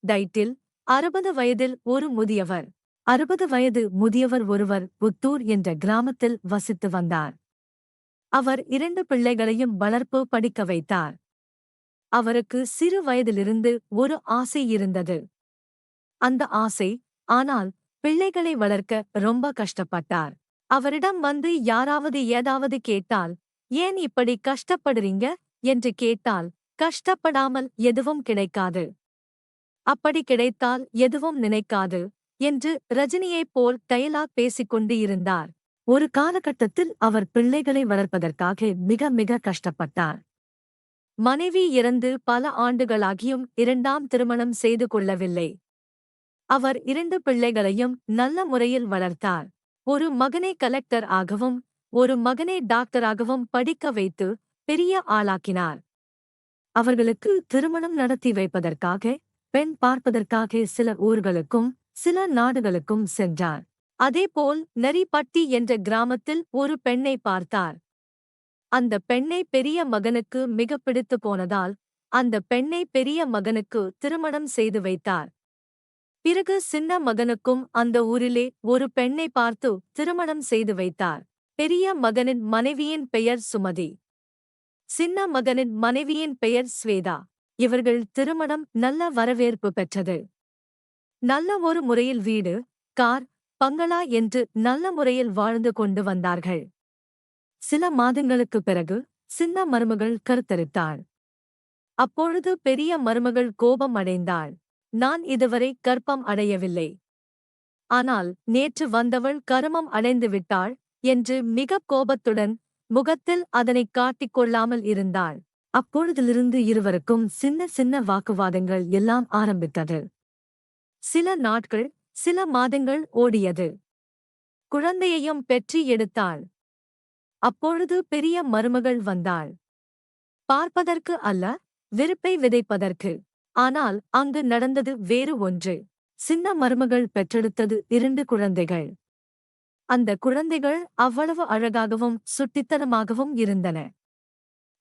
Title 60 வயதில் ஒரு முதியவர். 60 வயது முதியவர் ஒருவர் புத்தூர் என்ற கிராமத்தில் வசித்து வந்தார். அவர் 2 பிள்ளைகளையும் வளர்ப்பு படிக்க வைத்தார். அவருக்கு சிறு வயதிலிருந்து ஒரு ஆசை இருந்தது. அந்த ஆசை, ஆனால் பிள்ளைகளை வளர்க்க ரொம்ப கஷ்டப்பட்டார். அவரிடம் வந்து யாராவது ஏதாவது கேட்டால், ஏன் இப்படி கஷ்டப்படுறீங்க என்று கேட்டால், கஷ்டப்படாமல் எதுவும் கிடைக்காது. அப்படி கிடைத்தால் எதுவும் நினைக்காது என்று ரஜினியைப் போல் டயலாக் பேசிக்கொண்டு இருந்தார். ஒரு காலகட்டத்தில் அவர் பிள்ளைகளை வளர்ப்பதற்காக மிக மிக கஷ்டப்பட்டார். மனைவி இறந்து பல ஆண்டுகளாகியும் 2ஆம் திருமணம் செய்து கொள்ளவில்லை. அவர் 2 பிள்ளைகளையும் நல்ல முறையில் வளர்த்தார். ஒரு மகனை கலெக்டர் ஆகவும் ஒரு மகனை டாக்டராகவும் படிக்க வைத்து பெரிய ஆளாக்கினார். அவர்களுக்கு திருமணம் நடத்தி வைப்பதற்காக பெண் பார்ப்பதற்காக சில ஊர்களுக்கும் சில நாடுகளுக்கும் சென்றார். அதேபோல் நரிப்பட்டி என்ற கிராமத்தில் ஒரு பெண்ணை பார்த்தார். அந்த பெண்ணை பெரிய மகனுக்கு மிக பிடித்து போனதால் அந்த பெண்ணை பெரிய மகனுக்கு திருமணம் செய்து வைத்தார். பிறகு சின்ன மகனுக்கும் அந்த ஊரிலே ஒரு பெண்ணை பார்த்து திருமணம் செய்து வைத்தார். பெரிய மகனின் மனைவியின் பெயர் சுமதி. சின்ன மகனின் மனைவியின் பெயர் ஸ்வேதா. இவர்கள் திருமணம் நல்ல வரவேற்பு பெற்றது. நல்ல ஒரு முறையில் வீடு, கார், பங்களா என்று நல்ல முறையில் வாழ்ந்து கொண்டு வந்தார்கள். சில மாதங்களுக்குப் பிறகு சின்ன மருமகள் கருத்தரித்தாள். அப்பொழுது பெரிய மருமகள் கோபம் அடைந்தாள். நான் இதுவரை கர்ப்பம் அடையவில்லை. ஆனால் நேற்று வந்தவள் கருமம் அடைந்து விட்டாள் என்று மிகக் கோபத்துடன் முகத்தில் அதனைக் காட்டிக் கொள்ளாமல் இருந்தாள். அப்பொழுதிலிருந்து இருவருக்கும் சின்ன சின்ன வாக்குவாதங்கள் எல்லாம் ஆரம்பித்தது. சில நாட்கள், சில மாதங்கள் ஓடியது. குழந்தையையும் பெற்றி எடுத்தாள். அப்பொழுது பெரிய மருமகள் வந்தாள். பார்ப்பதற்கு அல்ல, வெறுப்பை விதைப்பதற்கு. ஆனால் அங்கு நடந்தது வேறு ஒன்று. சின்ன மருமகள் பெற்றெடுத்தது 2 குழந்தைகள். அந்த குழந்தைகள் அவ்வளவு அழகாகவும் சுட்டித்தனமாகவும் இருந்தன.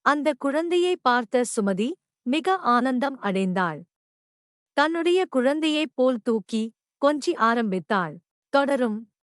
அந்த குழந்தையை பார்த்த சுமதி மிக ஆனந்தம் அடைந்தாள். தன்னுடைய குழந்தையைப் போல் தூக்கி கொஞ்சி ஆரம்பித்தாள். தொடரும்.